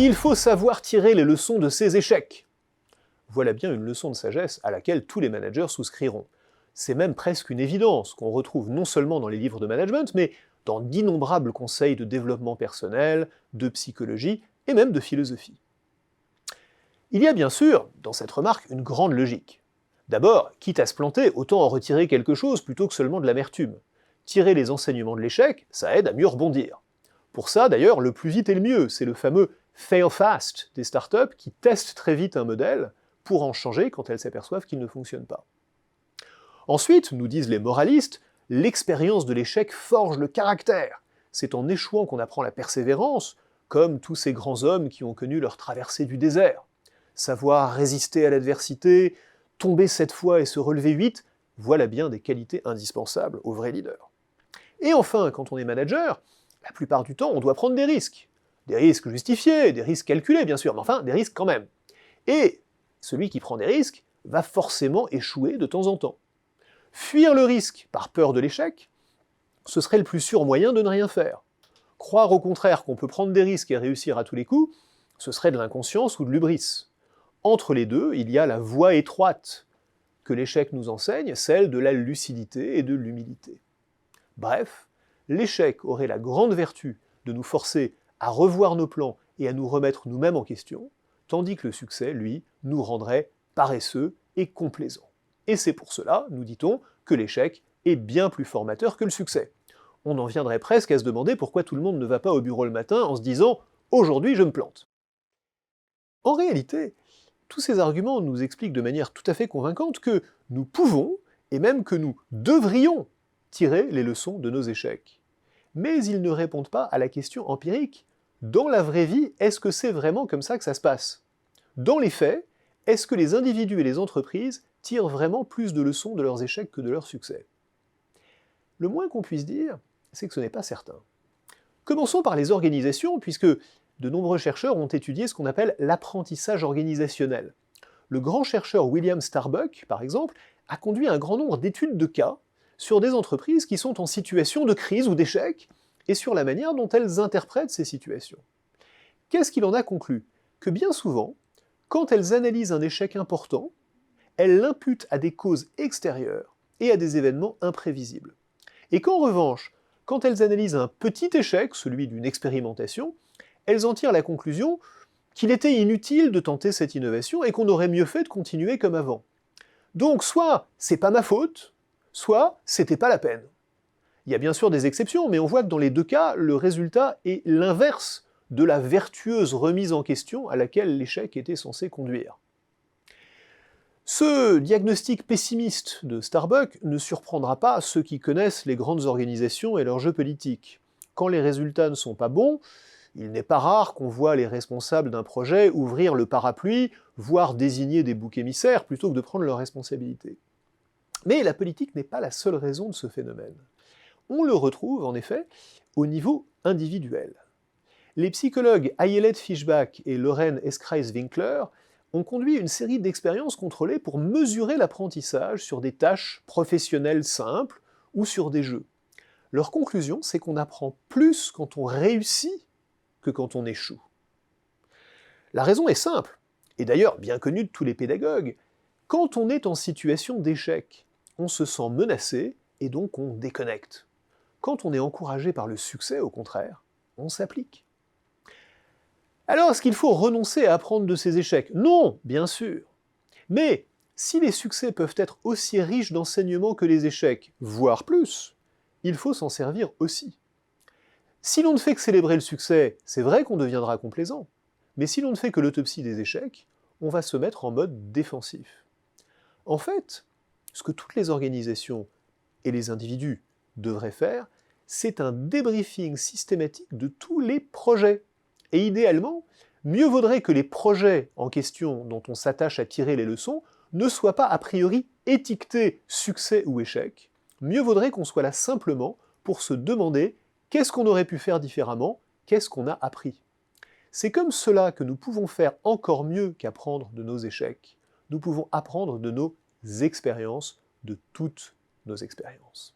Il faut savoir tirer les leçons de ses échecs. Voilà bien une leçon de sagesse à laquelle tous les managers souscriront. C'est même presque une évidence qu'on retrouve non seulement dans les livres de management, mais dans d'innombrables conseils de développement personnel, de psychologie et même de philosophie. Il y a bien sûr, dans cette remarque, une grande logique. D'abord, quitte à se planter, autant en retirer quelque chose plutôt que seulement de l'amertume. Tirer les enseignements de l'échec, ça aide à mieux rebondir. Pour ça, d'ailleurs, le plus vite est le mieux, c'est le fameux fail fast des startups qui testent très vite un modèle pour en changer quand elles s'aperçoivent qu'il ne fonctionne pas. Ensuite, nous disent les moralistes, l'expérience de l'échec forge le caractère. C'est en échouant qu'on apprend la persévérance, comme tous ces grands hommes qui ont connu leur traversée du désert. Savoir résister à l'adversité, tomber 7 fois et se relever 8, voilà bien des qualités indispensables aux vrais leaders. Et enfin, quand on est manager, la plupart du temps, on doit prendre des risques. Des risques justifiés, des risques calculés bien sûr, mais enfin, des risques quand même. Et celui qui prend des risques va forcément échouer de temps en temps. Fuir le risque par peur de l'échec, ce serait le plus sûr moyen de ne rien faire. Croire au contraire qu'on peut prendre des risques et réussir à tous les coups, ce serait de l'inconscience ou de l'hubris. Entre les deux, il y a la voie étroite que l'échec nous enseigne, celle de la lucidité et de l'humilité. Bref, l'échec aurait la grande vertu de nous forcer à revoir nos plans et à nous remettre nous-mêmes en question, tandis que le succès, lui, nous rendrait paresseux et complaisants. Et c'est pour cela, nous dit-on, que l'échec est bien plus formateur que le succès. On en viendrait presque à se demander pourquoi tout le monde ne va pas au bureau le matin en se disant « aujourd'hui je me plante ». En réalité, tous ces arguments nous expliquent de manière tout à fait convaincante que nous pouvons, et même que nous devrions, tirer les leçons de nos échecs. Mais ils ne répondent pas à la question empirique. Dans la vraie vie, est-ce que c'est vraiment comme ça que ça se passe? Dans les faits, est-ce que les individus et les entreprises tirent vraiment plus de leçons de leurs échecs que de leurs succès? Le moins qu'on puisse dire, c'est que ce n'est pas certain. Commençons par les organisations, puisque de nombreux chercheurs ont étudié ce qu'on appelle l'apprentissage organisationnel. Le grand chercheur William Starbuck, par exemple, a conduit un grand nombre d'études de cas sur des entreprises qui sont en situation de crise ou d'échec, et sur la manière dont elles interprètent ces situations. Qu'est-ce qu'il en a conclu? Que bien souvent, quand elles analysent un échec important, elles l'imputent à des causes extérieures et à des événements imprévisibles. Et qu'en revanche, quand elles analysent un petit échec, celui d'une expérimentation, elles en tirent la conclusion qu'il était inutile de tenter cette innovation et qu'on aurait mieux fait de continuer comme avant. Donc soit c'est pas ma faute, soit c'était pas la peine. Il y a bien sûr des exceptions, mais on voit que dans les deux cas, le résultat est l'inverse de la vertueuse remise en question à laquelle l'échec était censé conduire. Ce diagnostic pessimiste de Starbuck ne surprendra pas ceux qui connaissent les grandes organisations et leurs jeux politiques. Quand les résultats ne sont pas bons, il n'est pas rare qu'on voit les responsables d'un projet ouvrir le parapluie, voire désigner des boucs émissaires plutôt que de prendre leurs responsabilités. Mais la politique n'est pas la seule raison de ce phénomène. On le retrouve en effet au niveau individuel. Les psychologues Ayelet Fishbach et Loren Eskreis-Winkler ont conduit une série d'expériences contrôlées pour mesurer l'apprentissage sur des tâches professionnelles simples ou sur des jeux. Leur conclusion, c'est qu'on apprend plus quand on réussit que quand on échoue. La raison est simple, et d'ailleurs bien connue de tous les pédagogues. Quand on est en situation d'échec, on se sent menacé et donc on déconnecte. Quand on est encouragé par le succès, au contraire, on s'applique. Alors, est-ce qu'il faut renoncer à apprendre de ses échecs? Non, bien sûr. Mais si les succès peuvent être aussi riches d'enseignements que les échecs, voire plus, il faut s'en servir aussi. Si l'on ne fait que célébrer le succès, c'est vrai qu'on deviendra complaisant. Mais si l'on ne fait que l'autopsie des échecs, on va se mettre en mode défensif. En fait, ce que toutes les organisations et les individus devraient faire, c'est un débriefing systématique de tous les projets. Et idéalement, mieux vaudrait que les projets en question dont on s'attache à tirer les leçons ne soient pas a priori étiquetés succès ou échec. Mieux vaudrait qu'on soit là simplement pour se demander qu'est-ce qu'on aurait pu faire différemment, qu'est-ce qu'on a appris. C'est comme cela que nous pouvons faire encore mieux qu'apprendre de nos échecs. Nous pouvons apprendre de nos expériences, de toutes nos expériences.